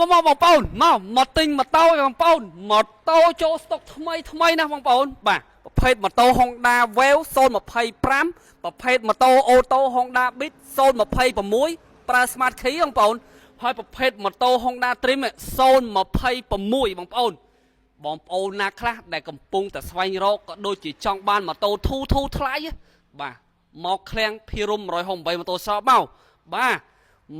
មកបងប្អូនមកទិញម៉ូតូបងប្អូនម៉ូតូចូលស្តុកថ្មីណាបងប្អូនបាទប្រភេទម៉ូតូ Honda Wave 025ប្រភេទម៉ូតូអូតូ Honda Beat 026ប្រើ Smart Key បងប្អូនហើយប្រភេទម៉ូតូ Honda Dream 026បងប្អូនណាខ្លះដែលកំពុងតែស្វែងរកក៏ដូចជាចង់បានម៉ូតូធូថ្លៃបាទមកឃ្លាំងភិរម168ម៉ូតូសមកបាទ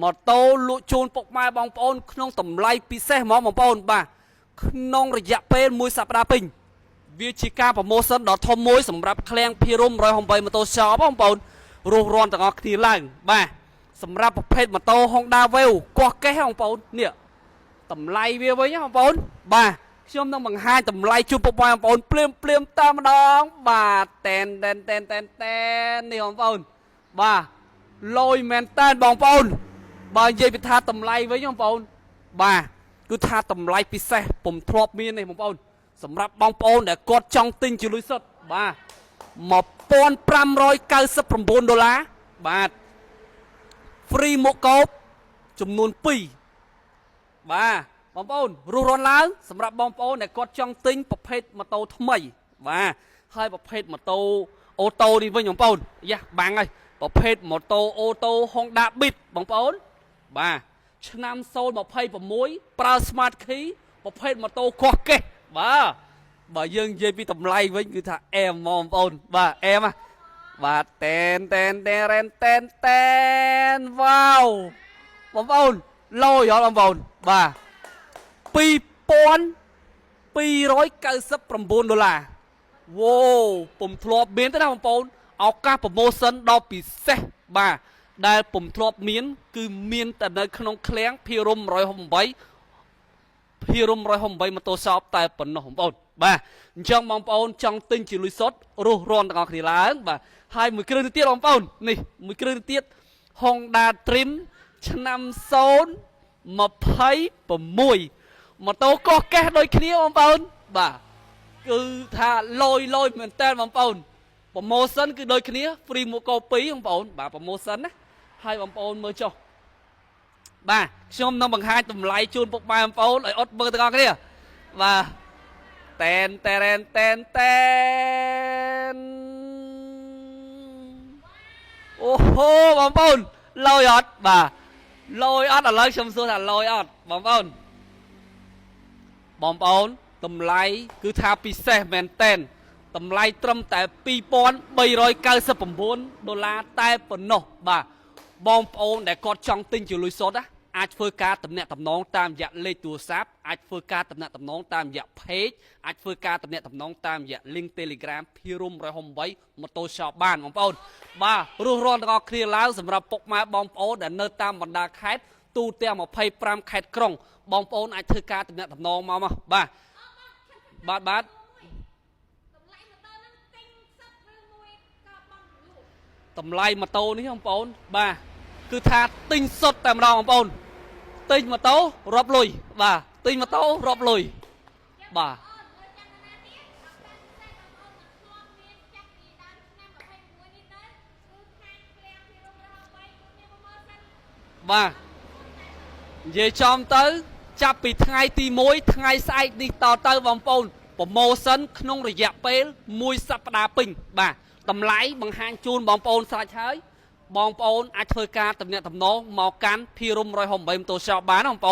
ម៉ូតូលក់ជូនពុកម៉ែបងប្អូនក្នុងតម្លៃពិសេសហ្មងបងប្អូនបាទក្នុងរយៈពេល1សប្តាហ៍ពេញវាជាការប្រម៉ូសិនដ៏ធំមួយសម្រាប់ឃ្លាំងភិរម168ម៉ូតូសបងប្អូនរស់រាន់ទាំងអស់គ្នាឡើងបាទសម្រាប់ប្រភេទម៉ូតូ Honda Wave កោះកេះបងប្អូននេះតម្លៃវាវិញបងប្អូនបាទខ្ញុំនឹងបង្ហាញតម្លៃជូនពុកម៉ែបងប្អូនភ្លាមតែម្ដងបាទតែននេះបងប្អូនបាទលយមែនតែនបងប្អូនបើនិយាយពីថាតម្លៃវិញបងប្អូនបាទគឺថាតម្លៃពិសេសពុំធ្លាប់មានទេបងប្អូនសម្រាប់បងប្អូនដែលគាត់ចង់ទិញជាលុយសុទ្ធបាទ$1599បាទ free មកកោបចំនួន2បាទបងប្អូនរស់រាន់ឡើងសម្រាប់បងប្អូនដែលគាត់ចង់ទិញប្រភេទម៉ូតូថ្មីបាទហើយប្រភេទម៉ូតូអូតូនេះវិញបងប្អូនយ៉ាបាំងហើយប្រភេទម៉ូតូអូតូ Honda Beat បងប្អូនបាទឆ្នាំ026ប្រើ Smart Key ប្រភេទម៉ូតូកោះកេះបាទបើយើងនិយាយពីតម្លៃវិញគឺថាអែមបងប្អូនបាទអែមបាទតែនវ៉ាវបងប្អូនឡូយហ៎បងប្អូនបាទ$2299វ៉ូពុំធ្លាប់មានទេណាបងប្អូនឱកាសប្រម៉ូសិនដ៏ពិសេសបាទដែលពុំធ្លាប់មានគឺមានតែនៅក្នុងឃ្លាំងភិរម168ម៉ូតូសោបតែប៉ុណ្ណោះបងប្អូនបាទអញ្ចឹងបងប្អូនចង់ទិញជាលុយសុទ្ធរស់រាន់ទាំងអស់គ្នាឡើងបាទហើយមួយគ្រឿងទៀតបងប្អូននេះមួយគ្រឿងទៀត Honda Dream ឆ្នាំ026ម៉ូតូកោះកេះដូចគ្នាបងប្អូនបាទគឺថាលយមែនតើបងប្អូនប្រម៉ូសិនគឺដូចគ្នា free មួកកោ2បងប្អូនបាទប្រម៉ូសិនណាហើយបងប្អូនមើលចុះបាទខ្ញុំនឹងបង្ហាញតម្លៃជូនពុកម៉ែបងប្អូនឲ្យអត់មើលទាំងអស់គ្នាបាទតែនអូហូបងប្អូនលយអត់បាទលយអត់ឥឡូវខ្ញុំសួរថាលយអត់បងប្អូនតម្លៃគឺថាពិសេសមែនតែនតម្លៃត្រឹមតែ$2399តែប៉ុណ្ណោះបាទបងប្អូនដែលគាត់ចង់ទិញជាលុយសុទ្ធអាចធ្វើការទំនាក់ទំនងតាមរយៈលេខទូរស័ព្ទអាចធ្វើការទំនាក់ទំនងតាមរយៈ page អាចធ្វើការទំនាក់ទំនងតាមរយៈ link Telegram ភិរម168ម៉ូតូ shop បានបងប្អូនបាទរស់រាន់ទាំងអស់គ្នាឡើងសម្រាប់ពុកម៉ែបងប្អូនដែលនៅតាមបណ្ដាខេត្តទូទាំង25ខេត្តក្រុងបងប្អូនអាចធ្វើការទំនាក់ទំនងមកបាទតម្លៃម៉ូតូនេះបងប្អូនបាទគឺថាទិញសុទ្ធតែម្ដងបងប្អូនទិញម៉ូតូរាប់លុយបាទទិញម៉ូតូរាប់លុយបាទបាទនិយាយចំទៅចាប់ពីថ្ងៃទី1ថ្ងៃស្អែកនេះតទៅបងប្អូនប្រម៉ូសិនក្នុងរយៈពេល1សប្តាហ៍ពេញបាទតម្លៃបង្ហាញជូនបងប្អូនស្រេចហើយបងប្អូនអាចធ្វើការទំនាក់ទំនងមកកាន់ភិរម168ម៉ូតូ shop បានបងប្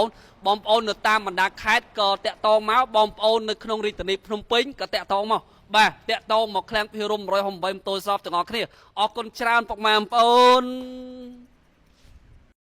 អូននៅតាមបណ្ដាខេត្តក៏តាក់ទងមកបងប្អូននៅក្នុងរាជធានីភ្នំពេញក៏តាក់ទងមកបាទតាក់ទងមកឃ្លាំងភិរម168ម៉ូតូ shop ទាំងអស់គ្នាអរគុណច្រើនពុកម៉ែបងប្អូន